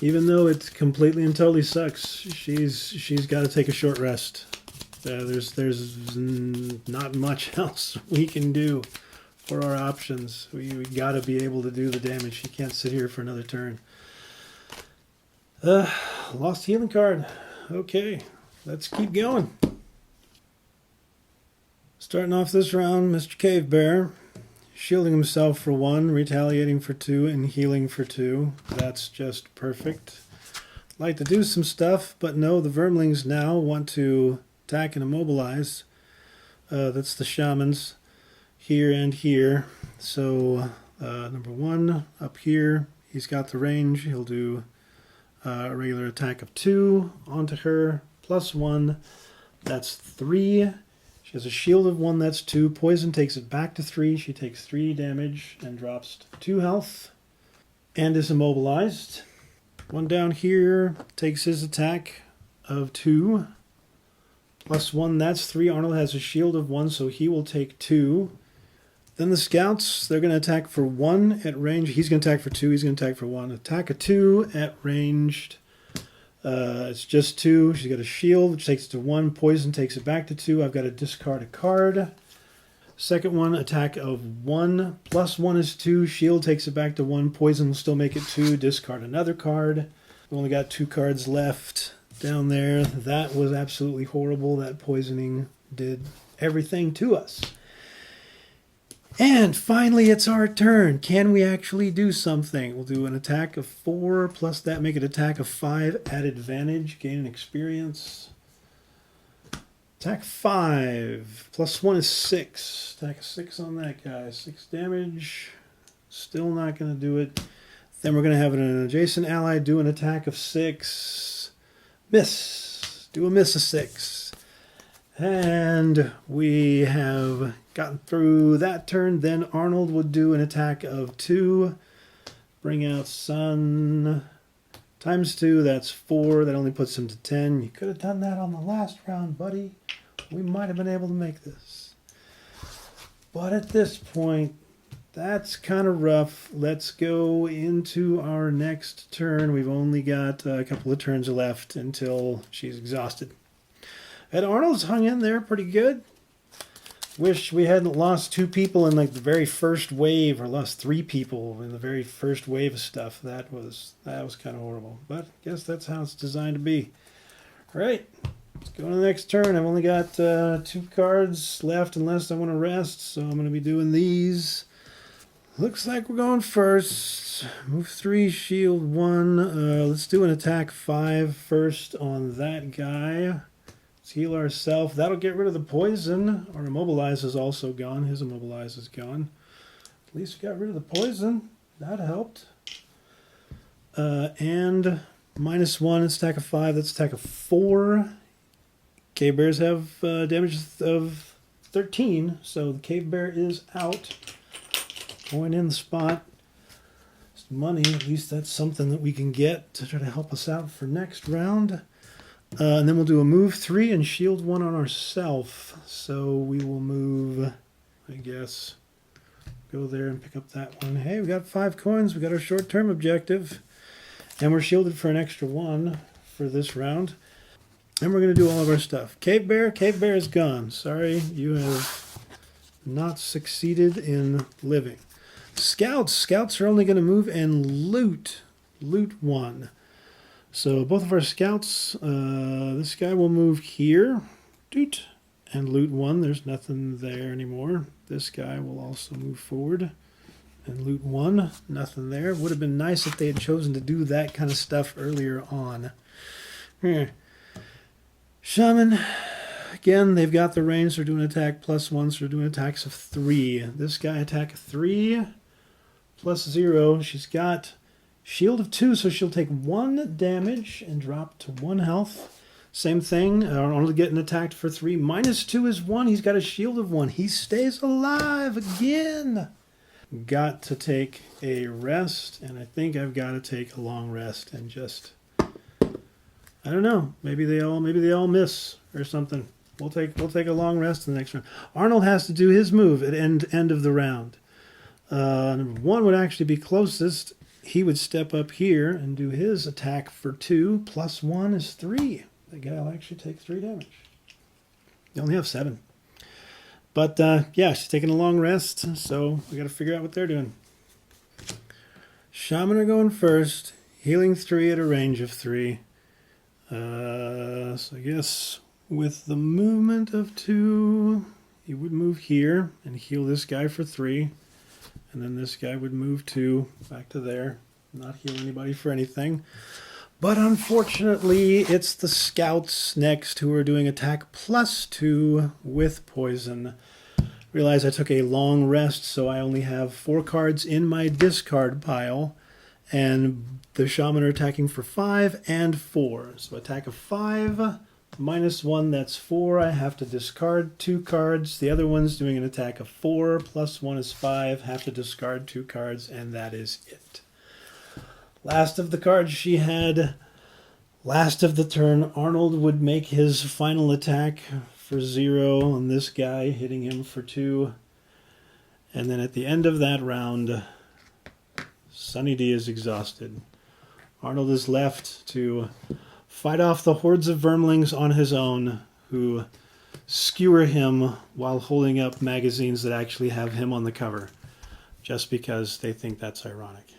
Even though it completely and totally sucks, she's got to take a short rest. There's not much else we can do for our options. We got to be able to do the damage. She can't sit here for another turn. Lost healing card. Okay, let's keep going. Starting off this round, Mr. Cave Bear. Shielding himself for 1, retaliating for 2, and healing for 2. That's just perfect. Like to do some stuff, but no, the Vermlings now want to attack and immobilize. That's the shamans here and here. So number 1 up here, he's got the range. He'll do a regular attack of 2 onto her, +1. That's 3. She has a shield of 1, that's 2. Poison takes it back to 3. She takes 3 damage and drops to 2 health. And is immobilized. 1 down here takes his attack of 2. +1, that's 3. Arnold has a shield of 1, so he will take 2. Then the scouts, they're going to attack for 1 at range. He's going to attack for 2. He's going to attack for 1. Attack of 2 at ranged. It's just 2. She's got a shield, which takes it to 1. Poison takes it back to 2. I've got to discard a card. Second one, attack of 1. +1 is 2. Shield takes it back to 1. Poison will still make it 2. Discard another card. We've only got 2 cards left down there. That was absolutely horrible. That poisoning did everything to us. And finally, it's our turn. Can we actually do something? We'll do an attack of 4, plus that make it attack of 5 at advantage, gain an experience. Attack 5, +1 is 6. Attack of 6 on that guy, 6 damage. Still not going to do it. Then we're going to have an adjacent ally do an attack of 6. Miss. Do a miss of 6. And we have gotten through that turn. Then Arnold would do an attack of 2. Bring out Sun. Times 2, that's 4. That only puts him to 10. You could have done that on the last round, buddy. We might have been able to make this. But at this point, that's kind of rough. Let's go into our next turn. We've only got a couple of turns left until she's exhausted. And Arnold's hung in there pretty good. Wish we hadn't lost 2 people in like the very first wave, or lost 3 people in the very first wave of stuff. That was kind of horrible. But I guess that's how it's designed to be. All right, let's go to the next turn. I've only got 2 cards left unless I want to rest, so I'm going to be doing these. Looks like we're going first. Move 3, shield 1. Let's do an attack 5 first on that guy. Let's heal ourselves. That'll get rid of the poison. Our immobilize is also gone. His immobilize is gone. At least we got rid of the poison. That helped. And -1, it's attack of 5. That's attack of 4. Cave bears have damage of 13, so the cave bear is out. Going in the spot. It's money. At least that's something that we can get to try to help us out for next round. And then we'll do a move 3 and shield 1 on ourselves. So we will move, I guess, go there and pick up that one. Hey, we got 5 coins. We got our short-term objective. And we're shielded for an extra 1 for this round. And we're going to do all of our stuff. Cave Bear is gone. Sorry, you have not succeeded in living. Scouts are only going to move and loot 1. So both of our scouts, this guy will move here, doot, and loot 1. There's nothing there anymore. This guy will also move forward and loot 1. Nothing there. Would have been nice if they had chosen to do that kind of stuff earlier on. Here. Shaman, again, they've got the range. They're doing attack +1, so they're doing attacks of 3. This guy attack 3 +0. She's got shield of 2, so she'll take 1 damage and drop to 1 health. Same thing, only getting attacked for 3. -2 is 1. He's got a shield of 1. He stays alive again. Got to take a rest, and I think I've got to take a long rest and just, I don't know. Maybe they all miss or something. We'll take a long rest in the next round. Arnold has to do his move at end of the round. Number 1 would actually be closest. He would step up here and do his attack for 2. +1 is 3. The guy will actually take 3 damage. You only have 7. But, yeah, she's taking a long rest, so we got to figure out what they're doing. Shaman are going first. Healing 3 at a range of 3. So I guess with the movement of 2, he would move here and heal this guy for 3. And then this guy would move 2 back to there. Not heal anybody for anything. But unfortunately, it's the scouts next who are doing attack +2 with poison. Realize I took a long rest, so I only have 4 cards in my discard pile. And the shaman are attacking for 5 and 4. So attack of 5, -1, that's 4. I have to discard 2 cards. The other one's doing an attack of 4, +1 is 5. Have to discard 2 cards, and that is it. Last of the cards she had. Last of the turn, Arnold would make his final attack for 0 on this guy, hitting him for 2. And then at the end of that round, Sunny D is exhausted. Arnold is left to fight off the hordes of vermlings on his own, who skewer him while holding up magazines that actually have him on the cover, just because they think that's ironic.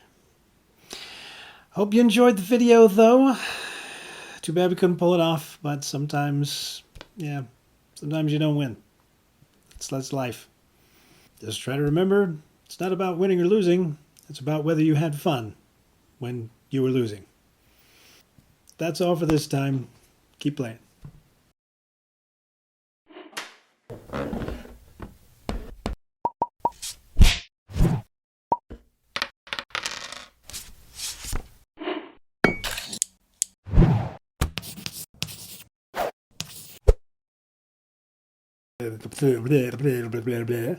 Hope you enjoyed the video, though. Too bad we couldn't pull it off, but sometimes, yeah, sometimes you don't win. That's life. Just try to remember, it's not about winning or losing. It's about whether you had fun when you were losing. That's all for this time. Keep playing. Blah, blah, blah, blah, blah.